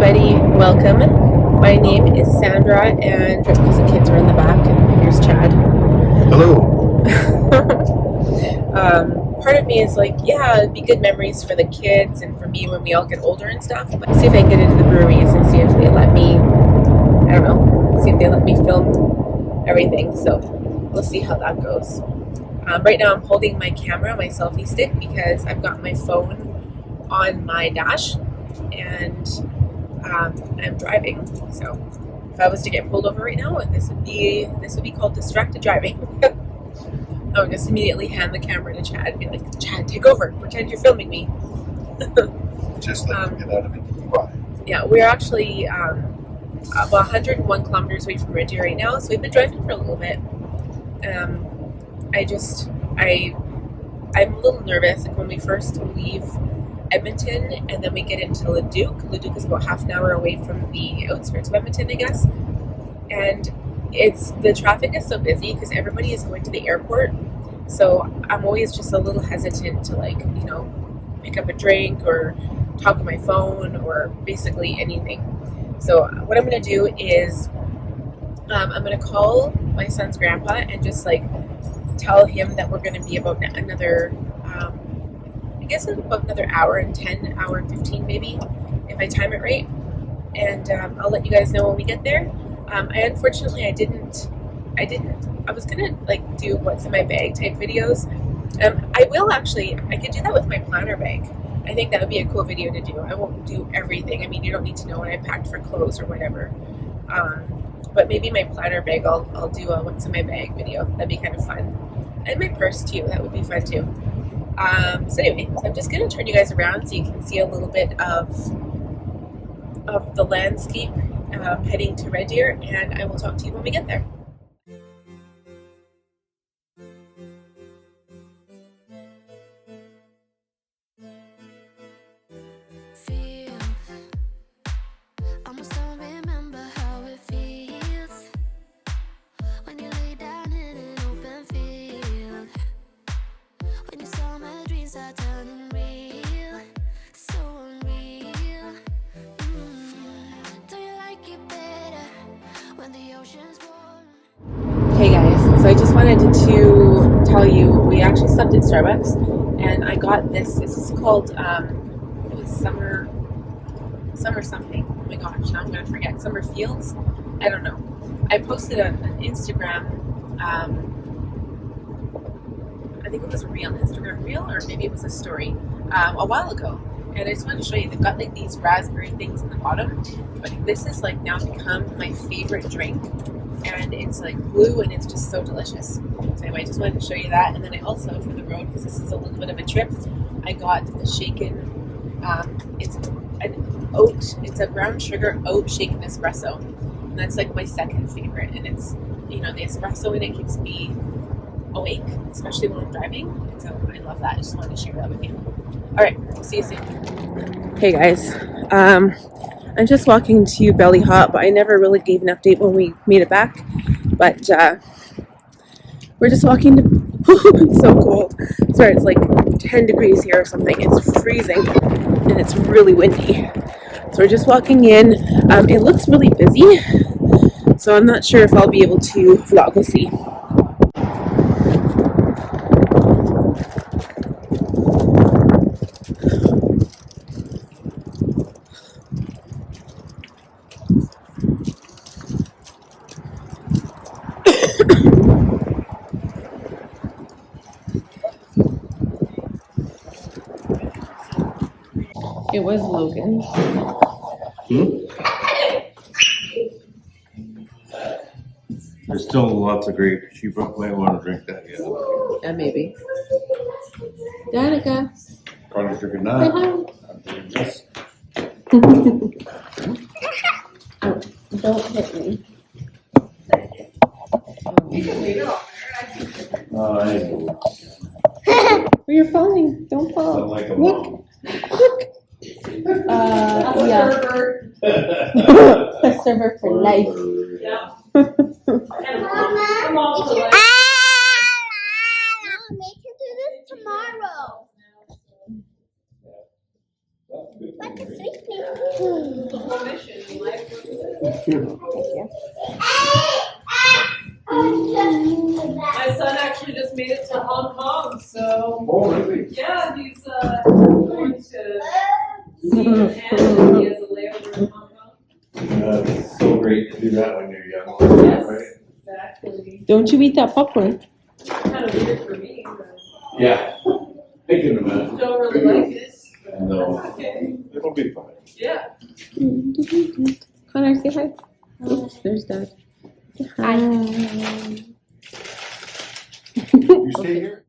everybody, welcome. My name is Sandra, and because the kids are in the back, and here's Chad. Hello. Part of me is like, yeah, it'd be good memories for the kids and for me when we all get older and stuff. But see if I can get into the breweries and see if they let me, I don't know, see if they let me film everything. So we'll see how that goes. Right now I'm holding my camera, my selfie stick, because I've got my phone on my dash and I'm driving. So if I was to get pulled over right now, this would be called distracted driving. I would just immediately hand the camera to Chad and be like, Chad, take over, pretend you're filming me. Just let me get out of it. Yeah, we're actually about 101 kilometers away from Red Deer right now, so we've been driving for a little bit. I'm a little nervous when we first leave Edmonton and then we get into Leduc. Leduc is about half an hour away from the outskirts of Edmonton, I guess. And the traffic is so busy because everybody is going to the airport. So I'm always just a little hesitant to pick up a drink or talk on my phone or basically anything. So what I'm going to do is I'm going to call my son's grandpa and just tell him that we're going to be about another, I guess about another hour and 10, hour and 15 maybe, if I time it right. And I'll let you guys know when we get there. I was going to do what's in my bag type videos. I could do that with my planner bag. I think that would be a cool video to do. I won't do everything. I mean, you don't need to know what I packed for clothes or whatever. But maybe my planner bag, I'll do a what's in my bag video. That'd be kind of fun. And my purse too, that would be fun too. So anyway, I'm just going to turn you guys around so you can see a little bit of the landscape heading to Red Deer, and I will talk to you when we get there. Hey guys, so I just wanted to tell you, we actually stopped at Starbucks and I got this. This is called, it was summer something. Oh my gosh, now I'm going to forget. Summer Fields? I don't know. I posted an Instagram, I think it was a Instagram reel, or maybe it was a story, a while ago. And I just wanted to show you, they've got these raspberry things in the bottom, but this is now become my favorite drink. And it's blue and it's just so delicious. So anyway, I just wanted to show you that. And then I also, for the road, because this is a little bit of a trip, I got the shaken, it's a brown sugar oat shaken espresso. And that's my second favorite. And it's, the espresso in it keeps me awake, especially when I'm driving. And so I love that. I just wanted to share that with you. All right, we'll see you soon. Hey guys, I'm just walking to Belly Hop, but I never really gave an update when we made it back. But we're just walking to, it's so cold. Sorry, it's 10 degrees here or something. It's freezing and it's really windy. So we're just walking in. It looks really busy, so I'm not sure if I'll be able to vlog. We'll see. It was Logan's. There's still lots of grapes. You might want to drink that, yeah. Yeah, maybe. Danica. Probably drinking that. I'm drinking this. Don't hit me. You're falling. Don't fall. Look. Yeah. A server for life. Yeah. Mom, make it do this tomorrow. My son actually just made it to Hong Kong, so. Oh, really? Yeah, he's going to see Japan. He has a layover in Hong Kong. It's so great to do that when you're young. Yes, Right? exactly. Don't you eat that popcorn? Kind of weird for me, but Yeah. I can imagine. don't really like it. No. That's okay. It'll be fine. Yeah. Connor, say hi. Oops, there's Dad. Hi. You stay here?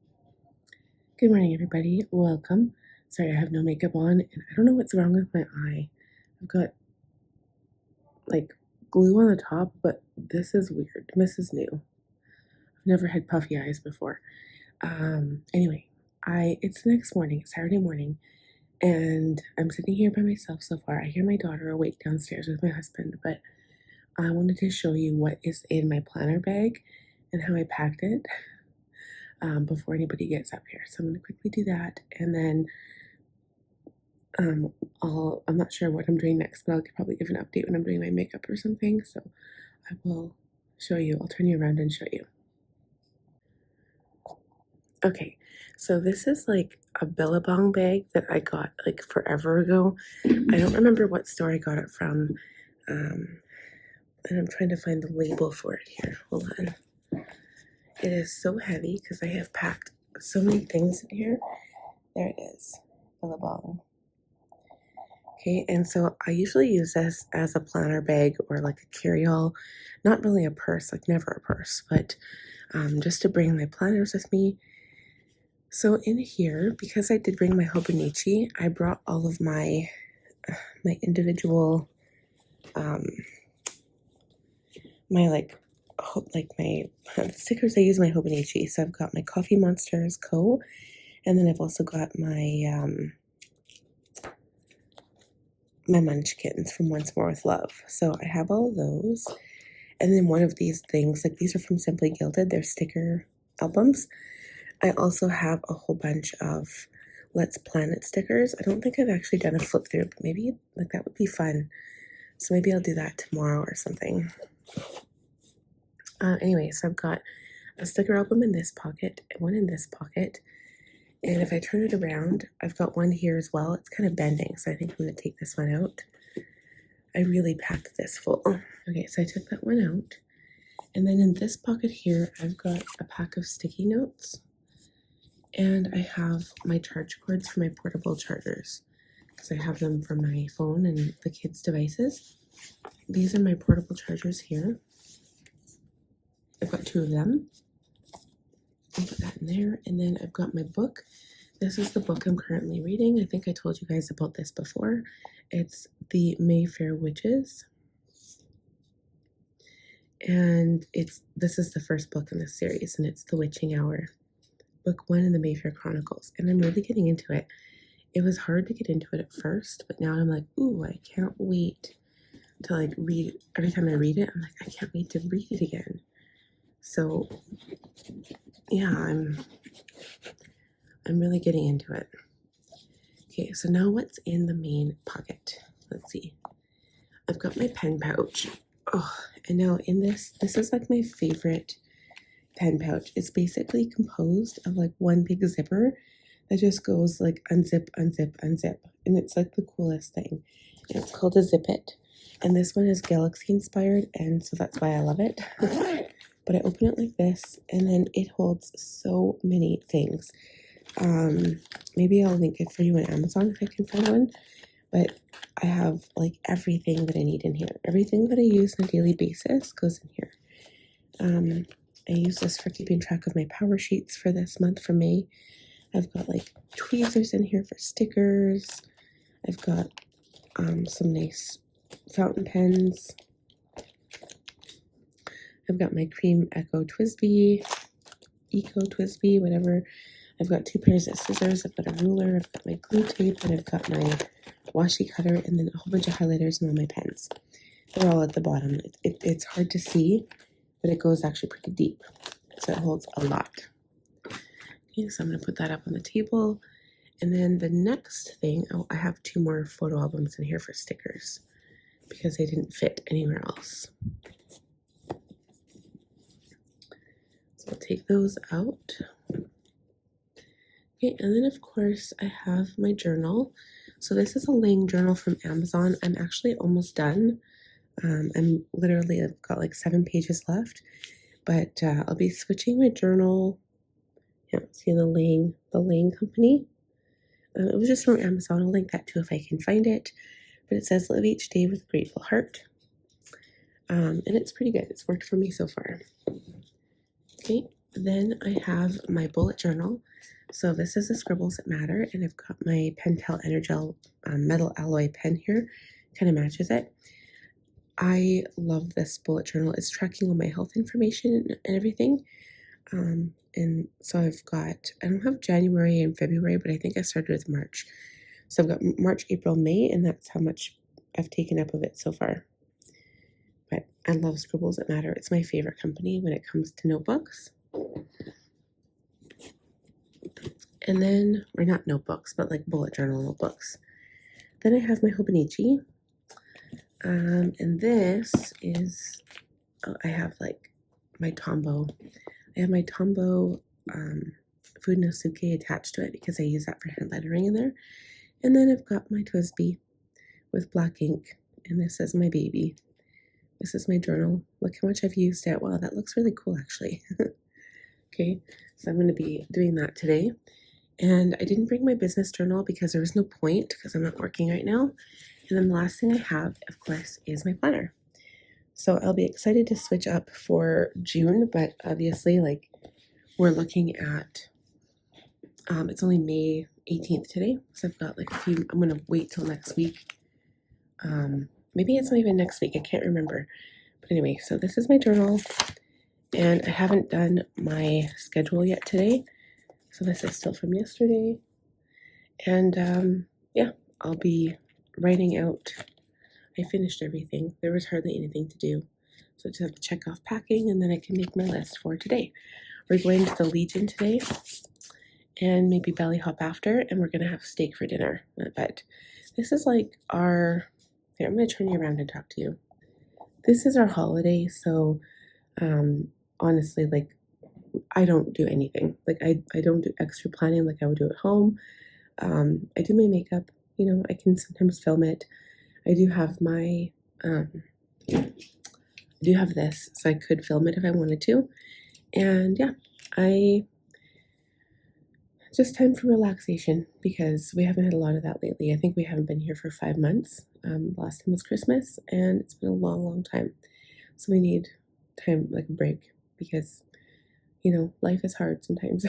Good morning, everybody. Welcome. Sorry, I have no makeup on, and I don't know what's wrong with my eye. I've got like glue on the top, but this is weird. This is new. I've never had puffy eyes before. Anyway, it's the next morning, Saturday morning, and I'm sitting here by myself so far. I hear my daughter awake downstairs with my husband, but I wanted to show you what is in my planner bag and how I packed it before anybody gets up here. So I'm going to quickly do that, and then I'm not sure what I'm doing next, but I'll probably give an update when I'm doing my makeup or something. So I will show you. I'll turn you around and show you. Okay, so this is like a Billabong bag that I got like forever ago. I don't remember what store I got it from. And I'm trying to find the label for it here. Hold on. It is so heavy because I have packed so many things in here. There it is, Billabong. Okay, and so I usually use this as a planner bag or like a carry-all. Not really a purse, like never a purse, but just to bring my planners with me. So in here, because I did bring my Hobonichi, I brought all of my individual, my stickers I use in my Hobonichi. So I've got my Coffee Monsters Co. And then I've also got my my Munchkins from Once More with Love. So I have all of those. And then one of these things, like these are from Simply Gilded, they're sticker albums. I also have a whole bunch of Let's Planet stickers. I don't think I've actually done a flip through, but maybe like that would be fun. So maybe I'll do that tomorrow or something. Anyway, so I've got a sticker album in this pocket and one in this pocket. And if I turn it around, I've got one here as well. It's kind of bending, so I think I'm going to take this one out. I really packed this full. Okay, so I took that one out. And then in this pocket here, I've got a pack of sticky notes. And I have my charge cords for my portable chargers, because I have them for my phone and the kids' devices. These are my portable chargers here. I've got 2 of them. I'll put that in there. And then I've got my book. This is the book I'm currently reading. I think I told you guys about this before. It's The Mayfair Witches. And this is the first book in this series, and it's The Witching Hour. Book 1 in the Mayfair Chronicles, and I'm really getting into it. It was hard to get into it at first, but now I'm like, ooh, I can't wait to like read. Every time I read it, I'm like, I can't wait to read it again. So yeah, I'm really getting into it. Okay, so now what's in the main pocket? Let's see. I've got my pen pouch. Oh, and now in this is like my favorite pen pouch. It's basically composed of like one big zipper that just goes like unzip, unzip, unzip. And it's like the coolest thing. And it's called a Zip It. And this one is Galaxy inspired, and so that's why I love it. But I open it like this, and then it holds so many things. Maybe I'll link it for you on Amazon if I can find one. But I have like everything that I need in here. Everything that I use on a daily basis goes in here. I use this for keeping track of my power sheets for this month for May. I've got like tweezers in here for stickers. I've got some nice fountain pens. I've got my Cream Eco Twisby, whatever. I've got 2 pairs of scissors. I've got a ruler. I've got my glue tape, and I've got my washi cutter, and then a whole bunch of highlighters and all my pens. They're all at the bottom. It's hard to see, but it goes actually pretty deep, so it holds a lot. Okay, so I'm going to put that up on the table, And then the next thing, oh, I have 2 more photo albums in here for stickers because they didn't fit anywhere else. So I'll take those out. Okay, and then of course I have my journal. So this is a Lang journal from Amazon. I'm actually almost done. I'm literally, I've got like 7 pages left, but I'll be switching my journal. Yeah, see the Lang company. It was just from Amazon. I'll link that too if I can find it. But it says live each day with a grateful heart. And it's pretty good. It's worked for me so far. Okay, then I have my bullet journal. So this is the Scribbles That Matter, and I've got my Pentel Energel metal alloy pen here. Kind of matches it. I love this bullet journal. It's tracking all my health information and everything. And so I've got, I don't have January and February, but I think I started with March. So I've got March, April, May, and that's how much I've taken up of it so far. But I love Scribbles That Matter. It's my favorite company when it comes to notebooks. And then, or not notebooks, but like bullet journal notebooks. Then I have my Hobonichi. And this is, oh, I have like my Tombow. I have my Tombow food no suke attached to it because I use that for hand lettering in there. And then I've got my Twisby with black ink. And this is my baby. This is my journal. Look how much I've used it. Wow, that looks really cool actually. Okay, so I'm going to be doing that today. And I didn't bring my business journal because there was no point because I'm not working right now. And then the last thing I have, of course, is my planner. So I'll be excited to switch up for June, but obviously, like, we're looking at, it's only May 18th today. So I've got like a few, I'm going to wait till next week. Maybe it's not even next week. I can't remember. But anyway, so this is my journal. And I haven't done my schedule yet today. So this is still from yesterday. And yeah, I'll be writing out. I finished everything. There was hardly anything to do. So I just have to check off packing and then I can make my list for today. We're going to the Legion today and maybe belly hop after, and we're going to have steak for dinner. But this is like our, here, I'm going to turn you around and talk to you. This is our holiday. So honestly, like, I don't do anything. Like I don't do extra planning like I would do at home. I do my makeup, you know, I can sometimes film it. I do have my, I do have this, so I could film it if I wanted to. And yeah, just time for relaxation because we haven't had a lot of that lately. I think we haven't been here for 5 months. Last time was Christmas and it's been a long, long time. So we need time, like a break, because, you know, life is hard sometimes.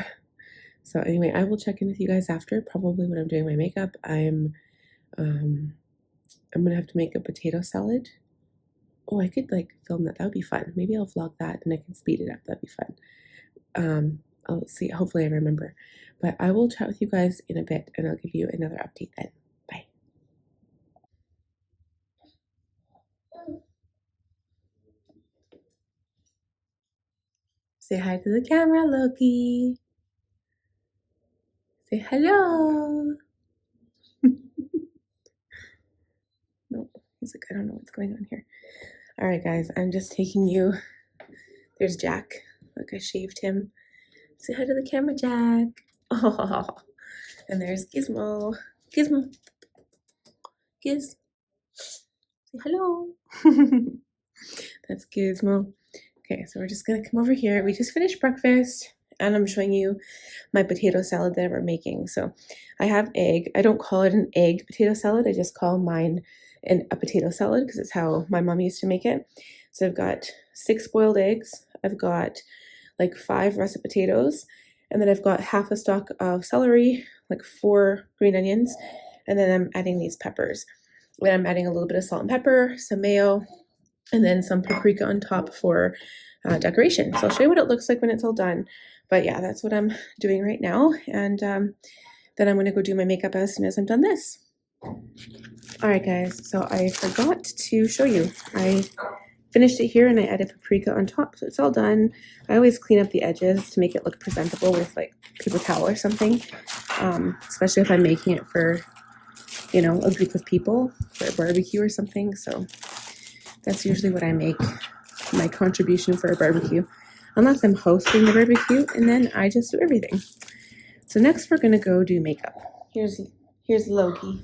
So anyway, I will check in with you guys after, probably when I'm doing my makeup. I'm gonna have to make a potato salad. Oh, I could like film that. That would be fun. Maybe I'll vlog that and I can speed it up. That'd be fun. I'll see. Hopefully I remember. But I will chat with you guys in a bit and I'll give you another update then. Bye. Say hi to the camera, Loki. Say hello. Nope. He's like, I don't know what's going on here. All right, guys. I'm just taking you. There's Jack. Look, I shaved him. Say hi to the camera, Jack. Oh, and there's Gizmo. Gizmo. Giz. Say hello. That's Gizmo. Okay, so we're just gonna come over here. We just finished breakfast and I'm showing you my potato salad that we're making. So I have egg. I don't call it an egg potato salad. I just call mine a potato salad because it's how my mom used to make it. So I've got 6 boiled eggs. I've got like 5 russet potatoes. And then I've got half a stalk of celery, like 4 green onions. And then I'm adding these peppers. Then I'm adding a little bit of salt and pepper, some mayo, and then some paprika on top for decoration. So I'll show you what it looks like when it's all done. But yeah, that's what I'm doing right now. And then I'm going to go do my makeup as soon as I'm done this. All right, guys. So I forgot to show you. I finished it here and I added paprika on top. So it's all done. I always clean up the edges to make it look presentable with like paper towel or something. especially if I'm making it for, you know, a group of people for a barbecue or something. So that's usually what I make, my contribution for a barbecue, unless I'm hosting the barbecue, and then I just do everything. So next we're gonna go do makeup. Here's Logie.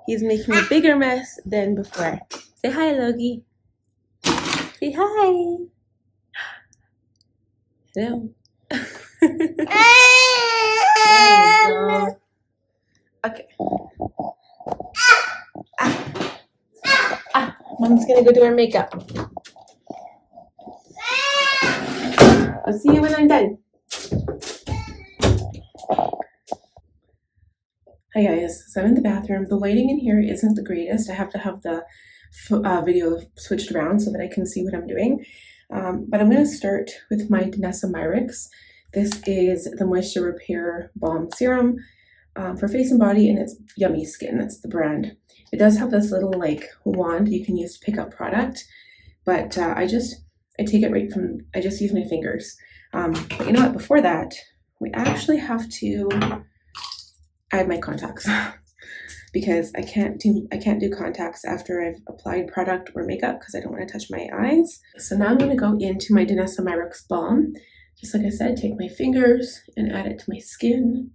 He's making a bigger mess than before. Say hi, Logie. Say hi. Hello. Okay. Mom's gonna go do her makeup. I'll see you when I'm done. Hi guys, so I'm in the bathroom. The lighting in here isn't the greatest. I have to have the video switched around so that I can see what I'm doing. But I'm going to start with my Danessa Myricks. This is the Moisture Repair Balm Serum for face and body, and it's Yummy Skin. That's the brand. It does have this little like wand you can use to pick up product, but I take it right from, I just use my fingers. But you know what, before that, we actually have to add my contacts because I can't do contacts after I've applied product or makeup because I don't want to touch my eyes. So now I'm going to go into my Danessa Myricks Balm. Just like I said, take my fingers and add it to my skin.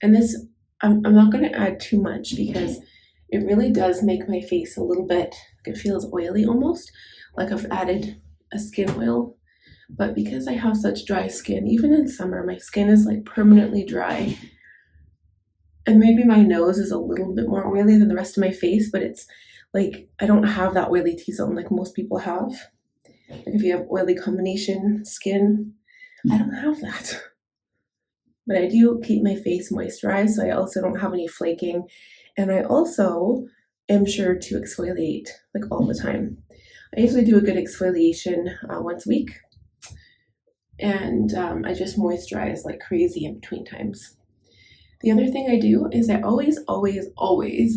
And this, I'm not going to add too much because it really does make my face a little bit, it feels oily almost, like I've added a skin oil. But because I have such dry skin, even in summer, my skin is like permanently dry. And maybe my nose is a little bit more oily than the rest of my face, but it's like I don't have that oily T-zone like most people have. Like if you have oily combination skin, I don't have that. But I do keep my face moisturized, so I also don't have any flaking. And I also am sure to exfoliate like all the time. I usually do a good exfoliation once a week. And I just moisturize like crazy in between times. The other thing I do is I always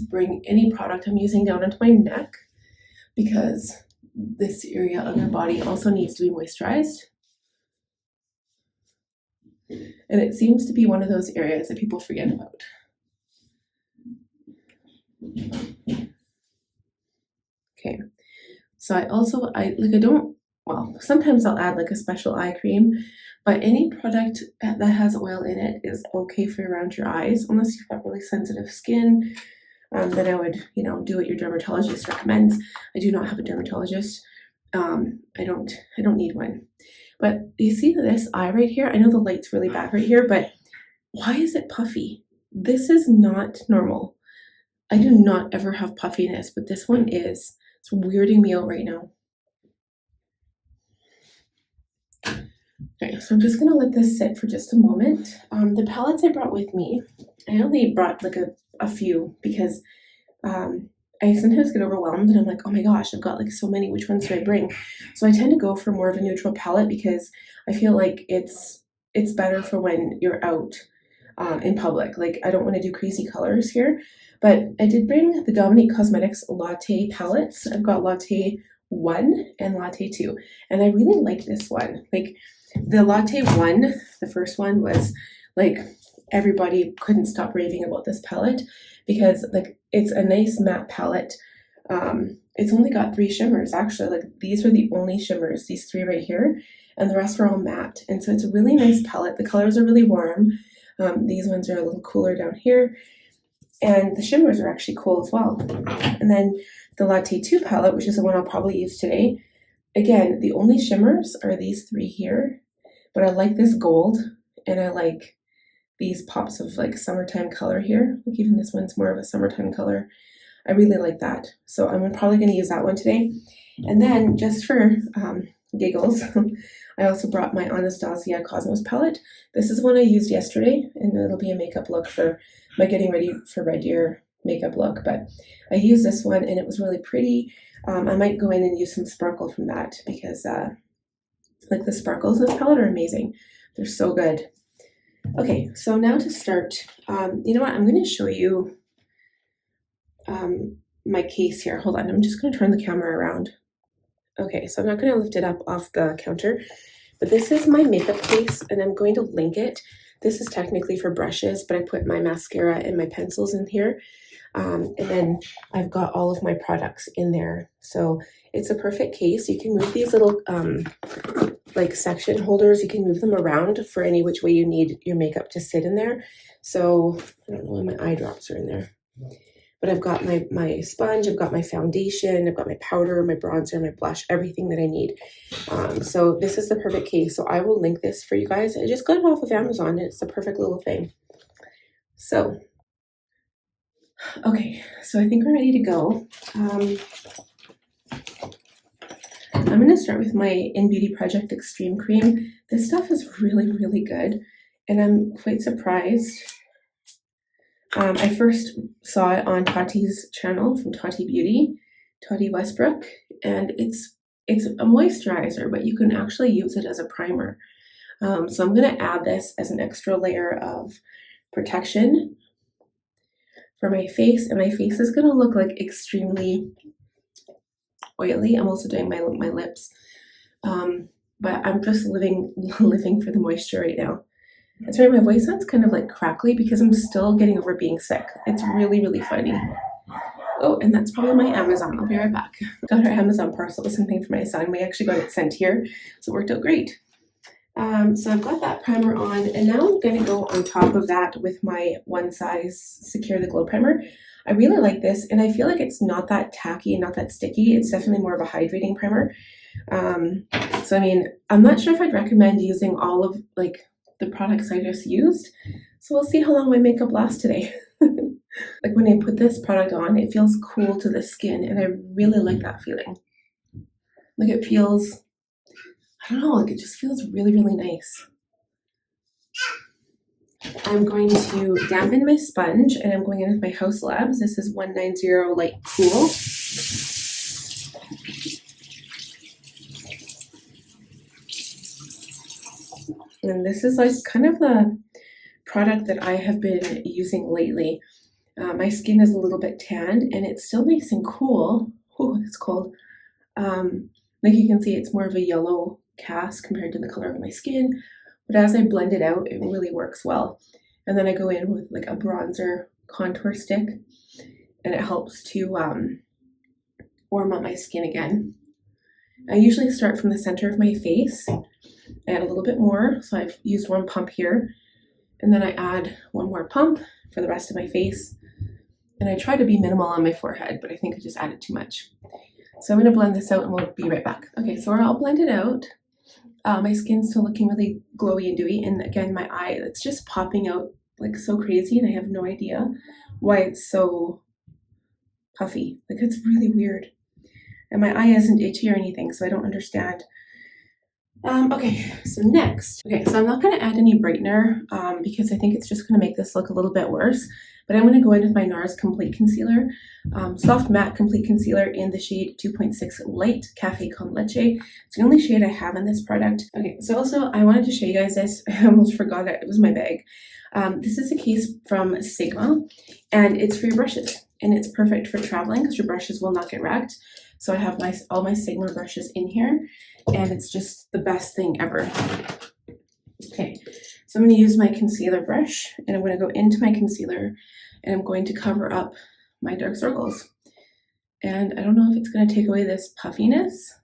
bring any product I'm using down into my neck because this area of your body also needs to be moisturized. And it seems to be one of those areas that people forget about. Okay, so sometimes I'll add like a special eye cream, but any product that has oil in it is okay for around your eyes, unless you've got really sensitive skin. Then I would, do what your dermatologist recommends. I do not have a dermatologist. I don't need one. But you see this eye right here? I know the light's really bad right here, but why is it puffy? This is not normal. I do not ever have puffiness, but this one is. It's weirding me out right now. Okay, so I'm just gonna let this sit for just a moment. The palettes I brought with me, I only brought like a few because I sometimes get overwhelmed and I'm like, oh my gosh, I've got like so many, which ones do I bring? So I tend to go for more of a neutral palette because I feel like it's better for when you're out in public. Like I don't want to do crazy colors here, but I did bring the Dominique Cosmetics Latte palettes. I've got Latte 1 and Latte 2, and I really like this one. Like the Latte 1, the first one was like everybody couldn't stop raving about this palette because like it's a nice matte palette. It's only got 3 shimmers actually. Like these are the only shimmers, these 3 right here, and the rest are all matte. And so it's a really nice palette. The colors are really warm. These ones are a little cooler down here, and the shimmers are actually cool as well. And then the Latte 2 palette, which is the one I'll probably use today. Again, the only shimmers are these 3 here, but I like this gold, and I like these pops of like summertime color here. Like even this one's more of a summertime color. I really like that. So I'm probably going to use that one today. And then just for giggles, I also brought my Anastasia Cosmos palette. This is one I used yesterday, and it'll be a makeup look for my getting ready for Red Deer makeup look. But I used this one and it was really pretty. I might go in and use some sparkle from that because like the sparkles in this palette are amazing. They're so good. Okay, so now to start, you know what, I'm going to show you my case here. Hold on, I'm just going to turn the camera around. Okay, so I'm not going to lift it up off the counter, but this is my makeup case, and I'm going to link it. This is technically for brushes, but I put my mascara and my pencils in here. And then I've got all of my products in there. So it's a perfect case. You can move these little like section holders. You can move them around for any which way you need your makeup to sit in there. So I don't know when my eye drops are in there. But I've got my sponge, I've got my foundation, I've got my powder, my bronzer, my blush, everything that I need. So this is the perfect case. So I will link this for you guys. I just got it off of Amazon and it's the perfect little thing. So, okay, so I think we're ready to go. I'm going to start with my In Beauty Project Extreme Cream. This stuff is really, really good. And I'm quite surprised. I first saw it on Tati's channel from Tati Beauty, Tati Westbrook, and it's a moisturizer, but you can actually use it as a primer. So I'm going to add this as an extra layer of protection for my face, and my face is going to look like extremely oily. I'm also doing my lips, but I'm just living for the moisture right now. That's right, my voice sounds kind of like crackly because I'm still getting over being sick. It's really, really funny. Oh, and that's probably my Amazon. I'll be right back. Got our Amazon parcel with something for my son. We actually got it sent here, so it worked out great. So I've got that primer on, and now I'm going to go on top of that with my One Size Secure the Glow Primer. I really like this, and I feel like it's not that tacky, not that sticky. It's definitely more of a hydrating primer. So I mean, I'm not sure if I'd recommend using all of like the products I just used. So we'll see how long my makeup lasts today. Like when I put this product on, it feels cool to the skin, and I really like that feeling. Like it feels, I don't know, like it just feels really, really nice. I'm going to dampen my sponge, and I'm going in with my House Labs. This is 190 Light Cool. And this is like kind of the product that I have been using lately. My skin is a little bit tanned, and it's still nice and cool. Oh, it's cold. Like you can see, it's more of a yellow cast compared to the color of my skin. But as I blend it out, it really works well. And then I go in with like a bronzer contour stick, and it helps to warm up my skin again. I usually start from the center of my face, add a little bit more. So I've used one pump here, and then I add one more pump for the rest of my face. And I try to be minimal on my forehead, but I think I just added too much. So I'm going to blend this out and we'll be right back. Okay, so we're all blended out. My skin's still looking really glowy and dewy. And again, my eye, it's just popping out like so crazy, and I have no idea why it's so puffy. Like it's really weird. And my eye isn't itchy or anything, so I don't understand. Okay, so next. Okay, so I'm not going to add any brightener because I think it's just going to make this look a little bit worse. But I'm going to go in with my NARS Complete Concealer, Soft Matte Complete Concealer in the shade 2.6 Light Cafe Con Leche. It's the only shade I have in this product. Okay, so also I wanted to show you guys this. I almost forgot it. It was my bag. This is a case from Sigma, and it's for your brushes. And it's perfect for traveling because your brushes will not get wrecked. So I have all my Sigma brushes in here, and it's just the best thing ever. Okay, so I'm going to use my concealer brush, and I'm going to go into my concealer, and I'm going to cover up my dark circles. And I don't know if it's going to take away this puffiness,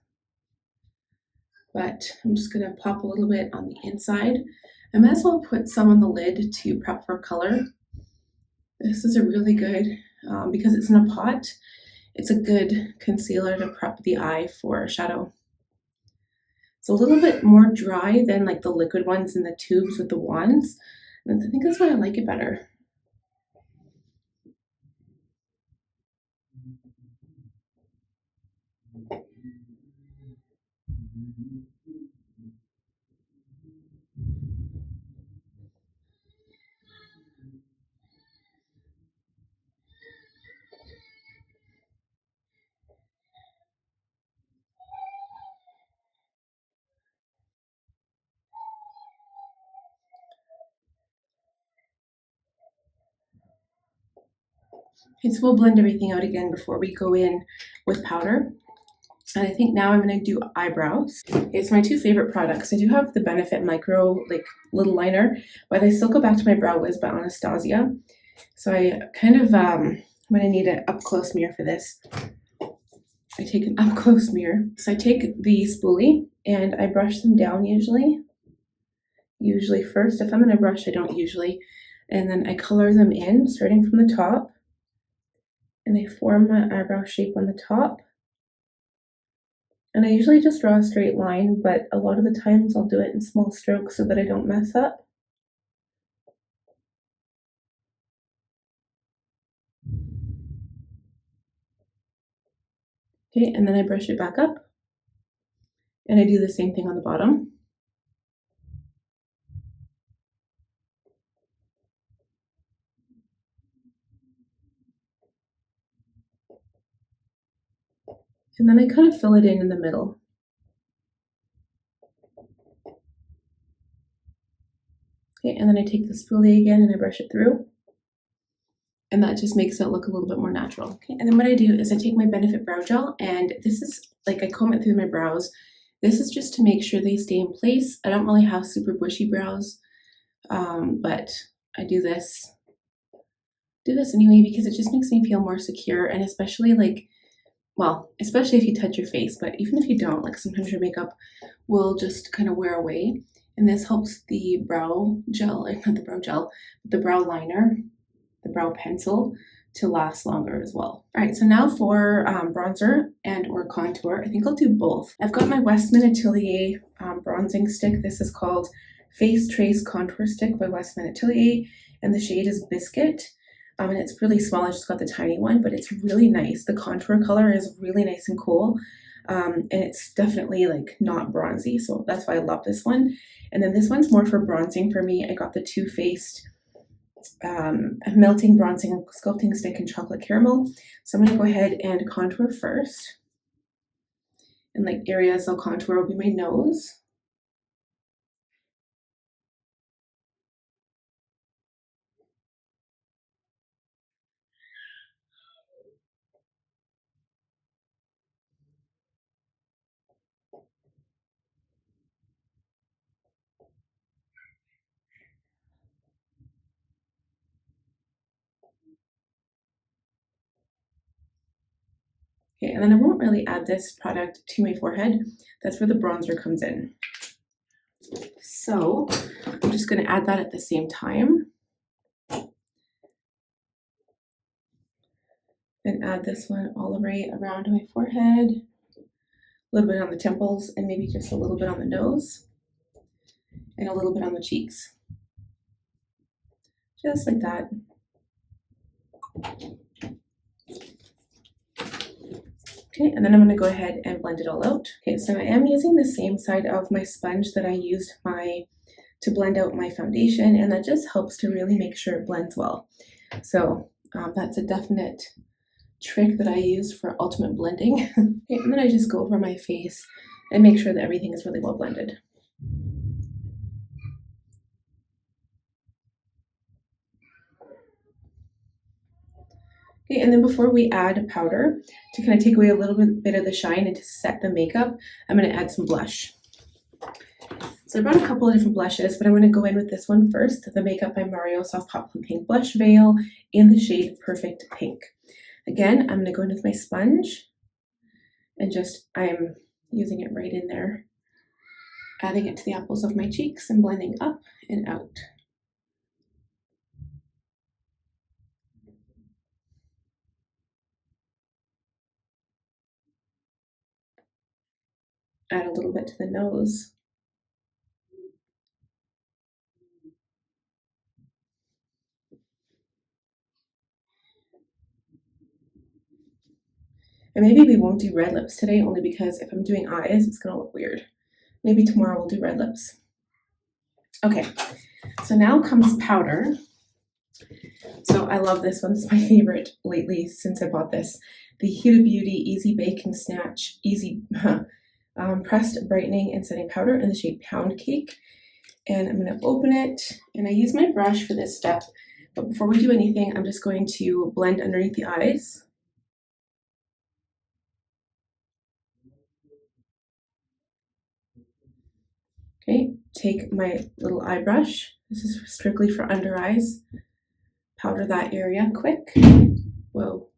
but I'm just going to pop a little bit on the inside. I might as well put some on the lid to prep for color. This is a really good, because it's in a pot, it's a good concealer to prep the eye for shadow. It's a little bit more dry than like the liquid ones in the tubes with the wands. And I think that's why I like it better. Okay, so we'll blend everything out again before we go in with powder. And I think now I'm going to do eyebrows. It's my two favorite products. I do have the Benefit Micro, like, little liner, but I still go back to my Brow Wiz by Anastasia. So I kind of, I'm going to need an up-close mirror for this. I take an up-close mirror. So I take the spoolie and I brush them down usually. Usually first. If I'm going to brush, I don't usually. And then I color them in, starting from the top. And I form my eyebrow shape on the top. And I usually just draw a straight line, but a lot of the times I'll do it in small strokes so that I don't mess up. Okay, and then I brush it back up. And I do the same thing on the bottom. And then I kind of fill it in the middle. Okay, and then I take the spoolie again and I brush it through. And that just makes it look a little bit more natural. Okay, and then what I do is I take my Benefit Brow Gel, and this is, like, I comb it through my brows. This is just to make sure they stay in place. I don't really have super bushy brows, but I do this anyway because it just makes me feel more secure, and especially, like, well, especially if you touch your face, but even if you don't, like, sometimes your makeup will just kind of wear away. And this helps the brow gel, not the brow gel, but the brow liner, the brow pencil, to last longer as well. All right, so now for bronzer and or contour, I think I'll do both. I've got my Westman Atelier bronzing stick. This is called Face Trace Contour Stick by Westman Atelier, and the shade is Biscuit. And it's really small. I just got the tiny one, but it's really nice. The contour color is really nice and cool. And it's definitely, like, not bronzy, so that's why I love this one. And then this one's more for bronzing for me. I got the Too Faced Melting Bronzing Sculpting Stick in Chocolate Caramel. So I'm going to go ahead and contour first. And, like, areas I'll contour will be my nose. Okay, and then I won't really add this product to my forehead. That's where the bronzer comes in. So I'm just going to add that at the same time. And add this one all the way around my forehead. A little bit on the temples, and maybe just a little bit on the nose. And a little bit on the cheeks. Just like that. Okay, and then I'm going to go ahead and blend it all out. Okay, so I am using the same side of my sponge that I used to blend out my foundation, and that just helps to really make sure it blends well. So that's a definite trick that I use for ultimate blending. Okay, and then I just go over my face and make sure that everything is really well blended. Okay, and then before we add powder, to kind of take away a little bit of the shine and to set the makeup, I'm going to add some blush. So I brought a couple of different blushes, but I'm going to go in with this one first, the Makeup by Mario Soft Poplin Pink Blush Veil in the shade Perfect Pink. Again, I'm going to go in with my sponge and I'm using it right in there, adding it to the apples of my cheeks and blending up and out. Add a little bit to the nose. And maybe we won't do red lips today, only because if I'm doing eyes, it's going to look weird. Maybe tomorrow we'll do red lips. Okay, so now comes powder. So I love this one. It's my favorite lately since I bought this. The Huda Beauty Easy Bake and Snatch Easy Pressed Brightening and Setting Powder in the shade Pound Cake. And I'm going to open it, and I use my brush for this step. But before we do anything, I'm just going to blend underneath the eyes. Okay, take my little eye brush. This is strictly for under eyes. Powder that area quick. Whoa.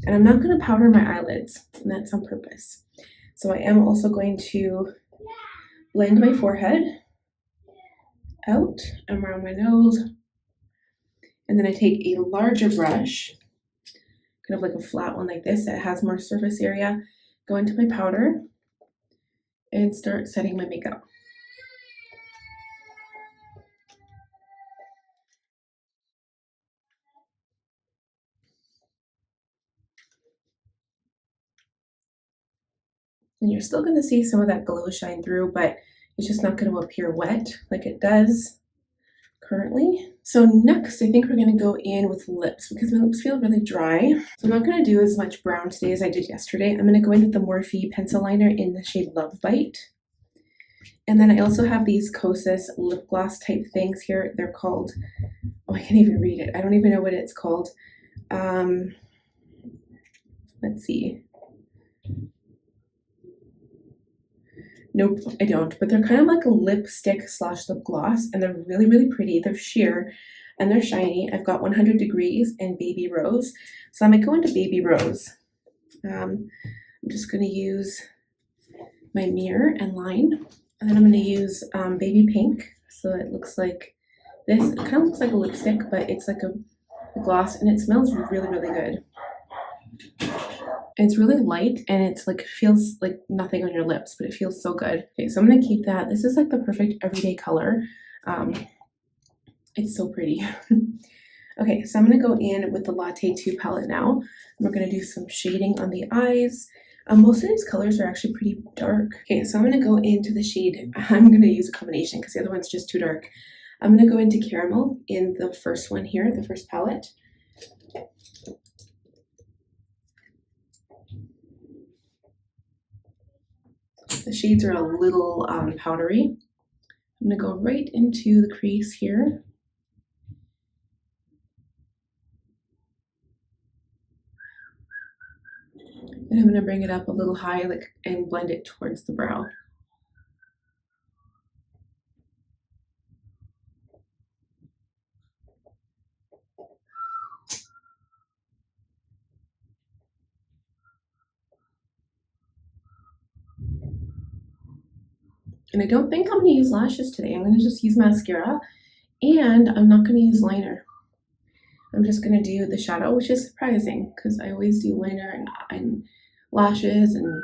And I'm not going to powder my eyelids, and that's on purpose. So I am also going to blend my forehead out and around my nose. And then I take a larger brush, kind of like a flat one like this that has more surface area, go into my powder and start setting my makeup. And you're still going to see some of that glow shine through, but it's just not going to appear wet like it does currently. So next, I think we're going to go in with lips because my lips feel really dry. So I'm not going to do as much brown today as I did yesterday. I'm going to go in with the Morphe pencil liner in the shade Love Bite. And then I also have these Kosas lip gloss type things here. They're called, oh, I can't even read it. I don't even know what it's called. Let's see. Nope, I don't. But they're kind of like a lipstick slash lip gloss, and they're really, really pretty. They're sheer and they're shiny. I've got 100 Degrees and Baby Rose. So I'm going to go into Baby Rose. I'm just going to use my mirror and line. And then I'm going to use Baby Pink. So it looks like this. It kind of looks like a lipstick, but it's like a gloss, and it smells really, really good. It's really light, and it's like feels like nothing on your lips, but it feels so good. Okay, so I'm gonna keep that. This is like the perfect everyday color. It's so pretty. Okay, so I'm gonna go in with the Latte 2 palette now. We're gonna do some shading on the eyes. Most of these colors are actually pretty dark. Okay, so I'm gonna go into the shade. I'm gonna use a combination because the other one's just too dark. I'm gonna go into Caramel in the first one here, the first palette. The shades are a little powdery. I'm going to go right into the crease here. And I'm going to bring it up a little high and blend it towards the brow. And I don't think I'm going to use lashes today. I'm going to just use mascara, and I'm not going to use liner. I'm just going to do the shadow, which is surprising because I always do liner and lashes and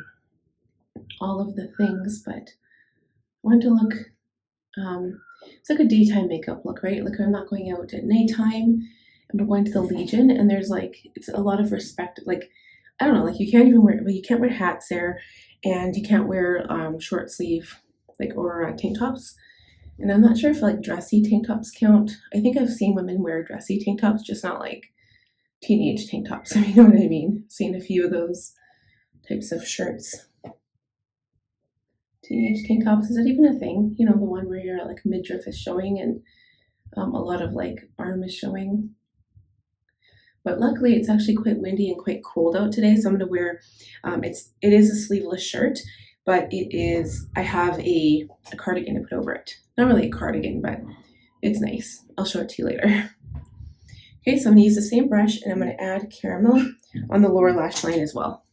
all of the things, but I want to look, it's like a daytime makeup look, right? Like I'm not going out at nighttime, and we're going to the Legion, and there's like, it's a lot of respect, like, I don't know, like you can't even wear, well, you can't wear hats there, and you can't wear short sleeve like or tank tops. And I'm not sure if like dressy tank tops count. I think I've seen women wear dressy tank tops, just not like teenage tank tops. You know what I mean? Seen a few of those types of shirts. Teenage tank tops, is that even a thing? You know, the one where your like midriff is showing and a lot of like arm is showing. But luckily it's actually quite windy and quite cold out today, so I'm going to wear, it is a sleeveless shirt, but it is, I have a cardigan to put over it. Not really a cardigan, but it's nice. I'll show it to you later. Okay, so I'm going to use the same brush, and I'm going to add Caramel on the lower lash line as well.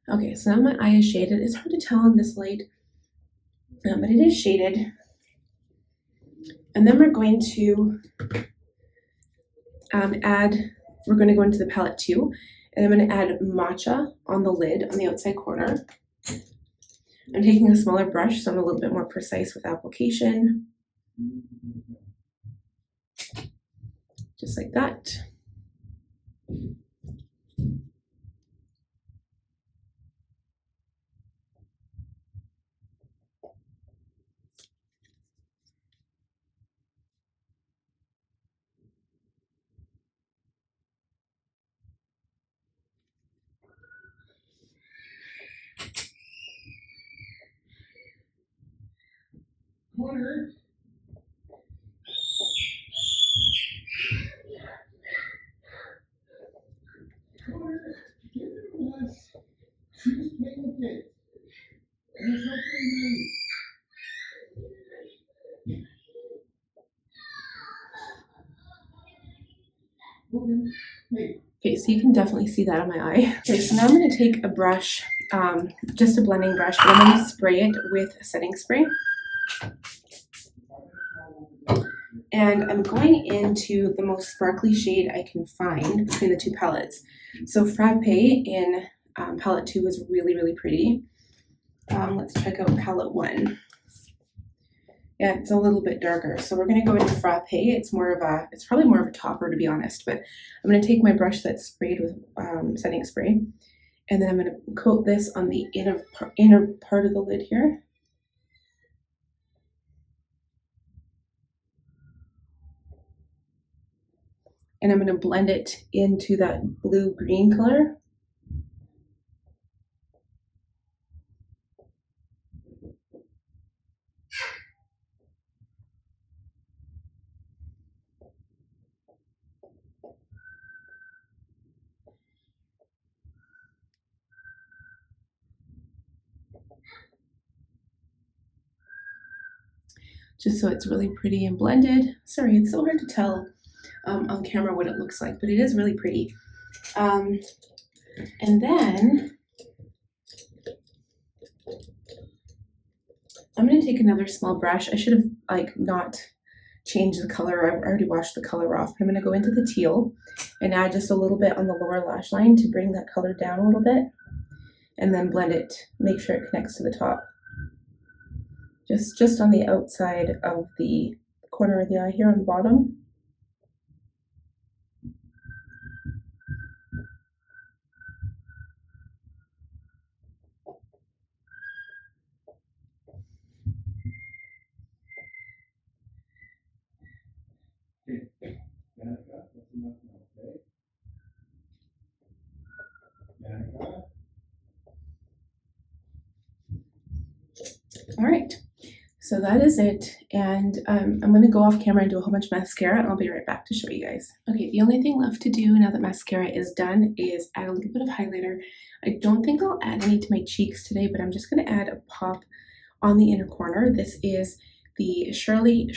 Okay, so now my eye is shaded. It's hard to tell in this light, but it is shaded. And then we're going to we're going to go into the palette 2, and I'm going to add Matcha on the lid on the outside corner. I'm taking a smaller brush, so I'm a little bit more precise with application. just like that. Okay, so you can definitely see that on my eye. Okay, so now I'm going to take a brush, just a blending brush, but I'm going to spray it with setting spray. And I'm going into the most sparkly shade I can find between the two palettes. So Frappe in palette 2 was really, really pretty. Let's check out palette 1. Yeah, it's a little bit darker. So we're going to go into Frappe. It's probably more of a topper, to be honest, but I'm going to take my brush that's sprayed with setting spray, and then I'm going to coat this on the inner part of the lid here. And I'm going to blend it into that blue-green color. Just so it's really pretty and blended. Sorry, it's so hard to tell on camera what it looks like, but it is really pretty. And then I'm going to take another small brush. I should have not changed the color. I already washed the color off. I'm going to go into the teal and add just a little bit on the lower lash line to bring that color down a little bit, and then blend it. Make sure it connects to the top. Just on the outside of the corner of the eye here on the bottom. All right, so that is it, and I'm going to go off camera and do a whole bunch of mascara, and I'll be right back to show you guys. Okay, the only thing left to do now that mascara is done is add a little bit of highlighter. I don't think I'll add any to my cheeks today, but I'm just going to add a pop on the inner corner. This is the Charlotte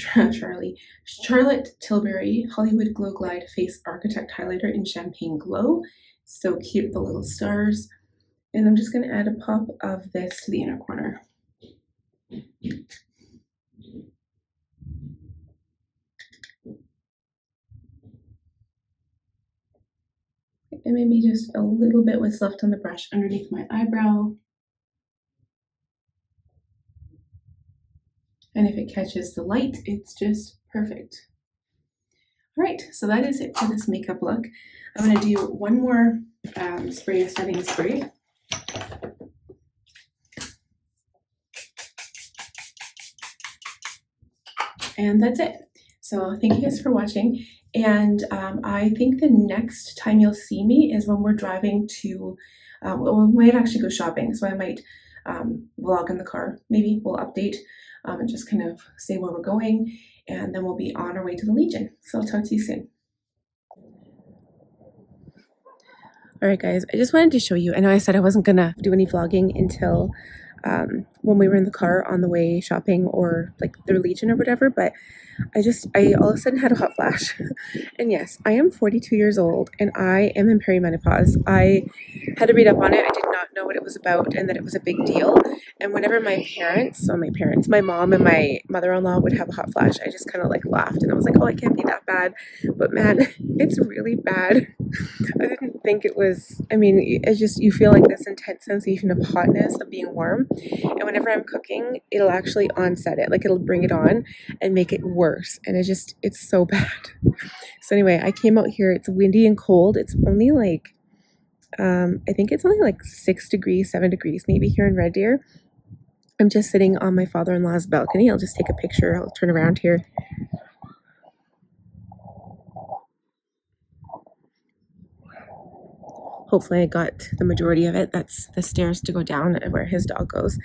Tilbury Hollywood Glow Glide Face Architect Highlighter in Champagne Glow. So cute, the little stars. And I'm just going to add a pop of this to the inner corner. And maybe just a little bit what's left on the brush underneath my eyebrow. And if it catches the light, it's just perfect. All right, so that is it for this makeup look. I'm going to do one more spray of setting spray. And that's it. So thank you guys for watching. And I think the next time you'll see me is when we're driving to, well, we might actually go shopping. So I might vlog in the car. Maybe we'll update and just kind of say where we're going. And then we'll be on our way to the Legion. So I'll talk to you soon. All right, guys, I just wanted to show you. I know I said I wasn't going to do any vlogging until when we were in the car on the way shopping or like the Legion or whatever, but I all of a sudden had a hot flash. And yes, I am 42 years old and I am in perimenopause. I had to read up on it. I did not know what it was about and that it was a big deal. And whenever my mom and my mother-in-law would have a hot flash, I just kind of like laughed and I was like, oh, it can't be that bad. But man, it's really bad. I didn't think it was, I mean, it's just, you feel like this intense sensation of hotness, of being warm. And whenever I'm cooking, it'll actually onset it. Like it'll bring it on and make it worse. And it's so bad. So anyway, I came out here. It's windy and cold. It's only like, I think it's only like 6 degrees, 7 degrees maybe here in Red Deer. I'm just sitting on my father-in-law's balcony. I'll just take a picture. I'll turn around here. Hopefully I got the majority of it. That's the stairs to go down where his dog goes.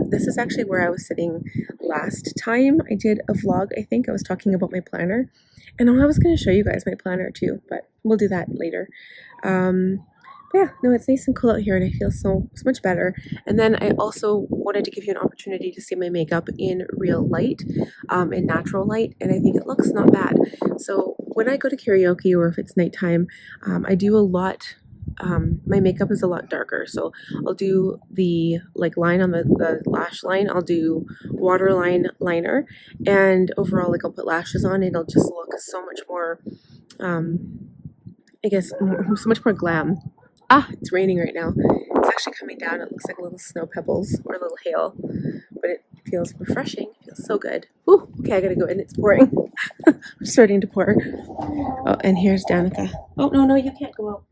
This is actually where I was sitting last time I did a vlog. I think I was talking about my planner. And I was going to show you guys my planner too, but we'll do that later. But yeah, no, it's nice and cool out here and I feel so much better. And then I also wanted to give you an opportunity to see my makeup in real light, in natural light, and I think it looks not bad. So when I go to karaoke or if it's nighttime, I do a lot, my makeup is a lot darker. So I'll do the like line on the lash line, I'll do waterline liner, and overall like I'll put lashes on and it'll just look so much more, I guess, so much more glam. Ah, it's raining right now. It's actually coming down. It looks like little snow pebbles or a little hail, but it feels refreshing. It feels so good. Ooh, okay, I gotta go in. It's pouring. I'm starting to pour. Oh, and here's Danica. Oh, no, you can't go out.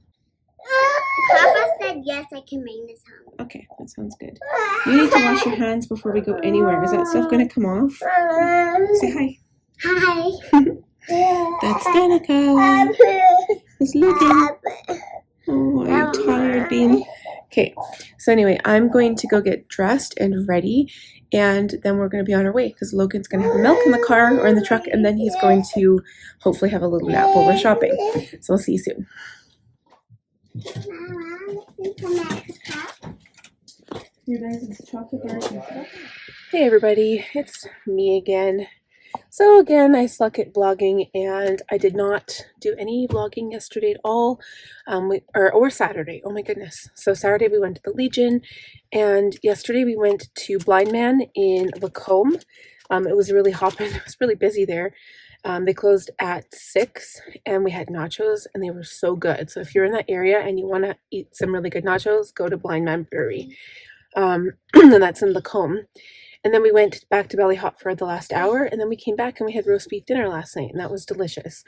Papa said yes, I can bring this home. Okay, that sounds good. You need to wash your hands before we go anywhere. Is that stuff gonna come off? Say hi. Hi. That's Danica. It's Logan. Oh, are you tired, Bean? Okay, so anyway, I'm going to go get dressed and ready, and then we're going to be on our way because Logan's going to have milk in the car or in the truck, and then he's going to hopefully have a little nap while we're shopping. So we'll see you soon. Hey everybody, it's me again. So again, I suck at vlogging and I did not do any vlogging yesterday at all, or Saturday. Oh my goodness. So Saturday we went to the Legion and yesterday we went to Blind Man in Lacombe. It was really hopping. It was really busy there. They closed at 6 and we had nachos and they were so good. So if you're in that area and you want to eat some really good nachos, go to Blind Man Brewery. And that's in Lacombe. And then we went back to Belly Hop for the last hour, and then we came back and we had roast beef dinner last night, and that was delicious.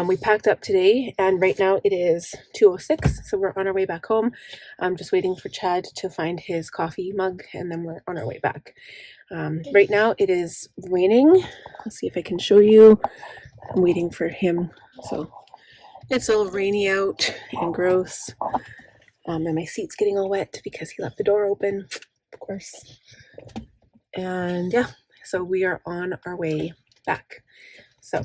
We packed up today, and right now it is 2:06, so we're on our way back home. I'm just waiting for Chad to find his coffee mug, and then we're on our way back. Right now it is raining. Let's see if I can show you. I'm waiting for him. So it's all rainy out and gross. And my seat's getting all wet because he left the door open, of course. And yeah, so we are on our way back. So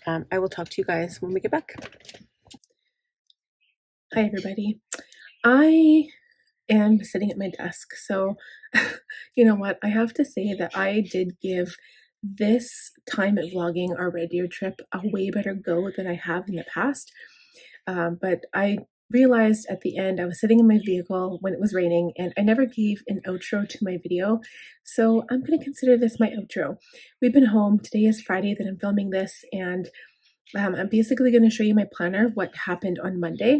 I will talk to you guys when we get back. Hi everybody. I am sitting at my desk. So you know what? I have to say that I did give this time at vlogging our Red Deer trip a way better go than I have in the past. But I realized at the end I was sitting in my vehicle when it was raining and I never gave an outro to my video, so I'm going to consider this my outro. We've been home. Today is Friday that I'm filming this, and I'm basically going to show you my planner, what happened on Monday,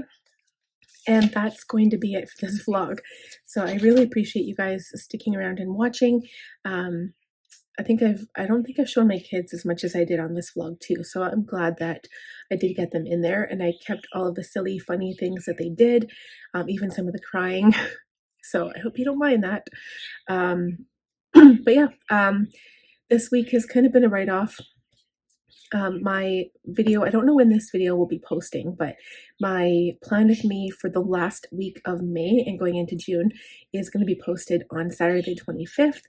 and that's going to be it for this vlog. So I really appreciate you guys sticking around and watching. I don't think I've shown my kids as much as I did on this vlog too, so I'm glad that I did get them in there and I kept all of the silly, funny things that they did, even some of the crying. So I hope you don't mind that. But yeah, this week has kind of been a write-off. My video, I don't know when this video will be posting, but my plan with me for the last week of May and going into June is going to be posted on Saturday 25th.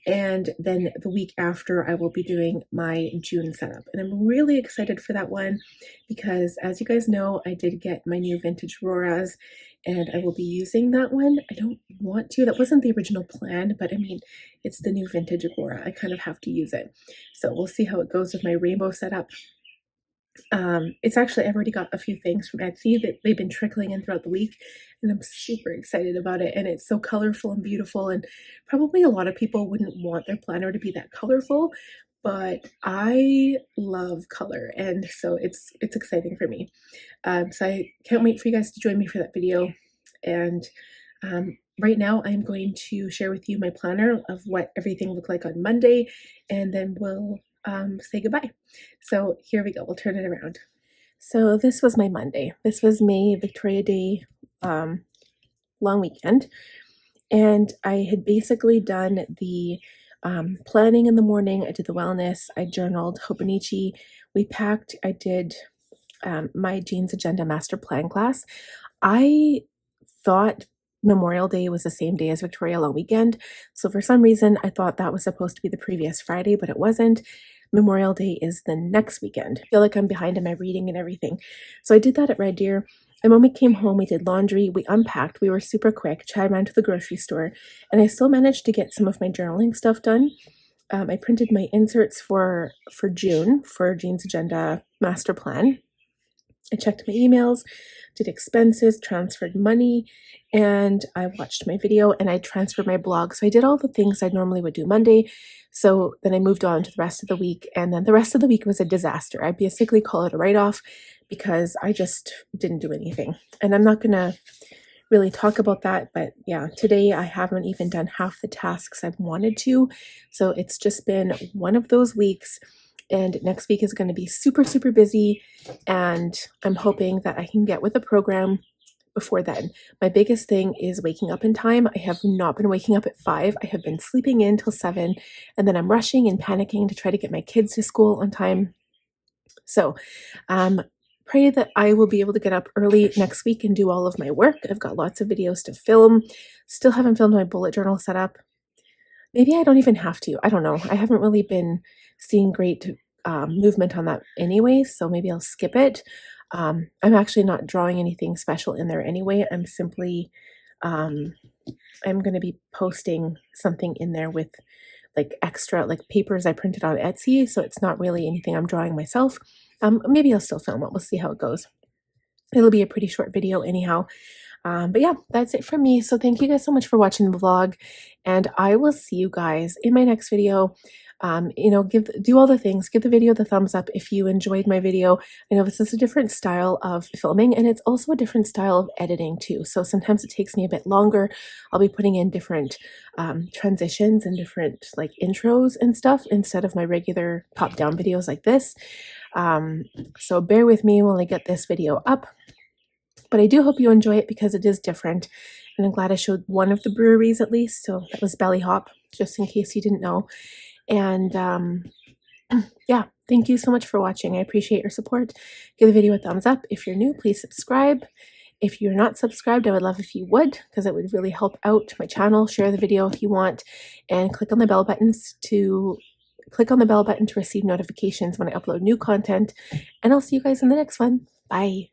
And then the week after I will be doing my June setup. And I'm really excited for that one because as you guys know, I did get my new vintage Auroras and I will be using that one. I don't want to, that wasn't the original plan, but I mean, it's the new vintage Aurora. I kind of have to use it. So we'll see how it goes with my rainbow setup. It's actually, I've already got a few things from Etsy that they've been trickling in throughout the week and I'm super excited about it. And it's so colorful and beautiful, and probably a lot of people wouldn't want their planner to be that colorful, but I love color, and so it's exciting for me. So I can't wait for you guys to join me for that video. And right now I'm going to share with you my planner of what everything looked like on Monday, and then we'll say goodbye. So here we go. We'll turn it around. So this was my Monday. This was May Victoria Day long weekend. And I had basically done the planning in the morning. I did the wellness. I journaled Hobonichi. We packed. I did my Jeans Agenda Master Plan class. I thought Memorial Day was the same day as Victoria Long Weekend. So for some reason, I thought that was supposed to be the previous Friday, but it wasn't. Memorial Day is the next weekend. I feel like I'm behind in my reading and everything. So I did that at Red Deer. And when we came home, we did laundry, we unpacked, we were super quick. Chad ran to the grocery store, and I still managed to get some of my journaling stuff done. I printed my inserts for June for Jean's Agenda Master Plan. I checked my emails, did expenses, transferred money, and I watched my video, and I transferred my blog. So I did all the things I normally would do Monday. So then I moved on to the rest of the week, and then the rest of the week was a disaster. I basically call it a write-off because I just didn't do anything. And I'm not going to really talk about that, but yeah, today I haven't even done half the tasks I've wanted to. So it's just been one of those weeks. And next week is going to be super, super busy. And I'm hoping that I can get with the program before then. My biggest thing is waking up in time. I have not been waking up at 5. I have been sleeping in till 7. And then I'm rushing and panicking to try to get my kids to school on time. So pray that I will be able to get up early next week and do all of my work. I've got lots of videos to film. Still haven't filmed my bullet journal setup. Maybe I don't even have to. I don't know. I haven't really been seeing great movement on that anyway, so maybe I'll skip it. I'm actually not drawing anything special in there anyway. I'm simply, I'm going to be posting something in there with like extra like papers I printed on Etsy, so it's not really anything I'm drawing myself. Maybe I'll still film it. We'll see how it goes. It'll be a pretty short video anyhow. But yeah, that's it from me. So thank you guys so much for watching the vlog, and I will see you guys in my next video. Do all the things, give the video the thumbs up if you enjoyed my video. I know this is a different style of filming, and it's also a different style of editing too. So sometimes it takes me a bit longer. I'll be putting in different transitions and different like intros and stuff instead of my regular top-down videos like this. So bear with me when I get this video up. But I do hope you enjoy it because it is different. And I'm glad I showed one of the breweries at least. So that was Belly Hop, just in case you didn't know. And yeah, thank you so much for watching. I appreciate your support. Give the video a thumbs up. If you're new, please subscribe. If you're not subscribed, I would love if you would, because it would really help out my channel. Share the video if you want, and click on the bell button to receive notifications when I upload new content. And I'll see you guys in the next one. Bye.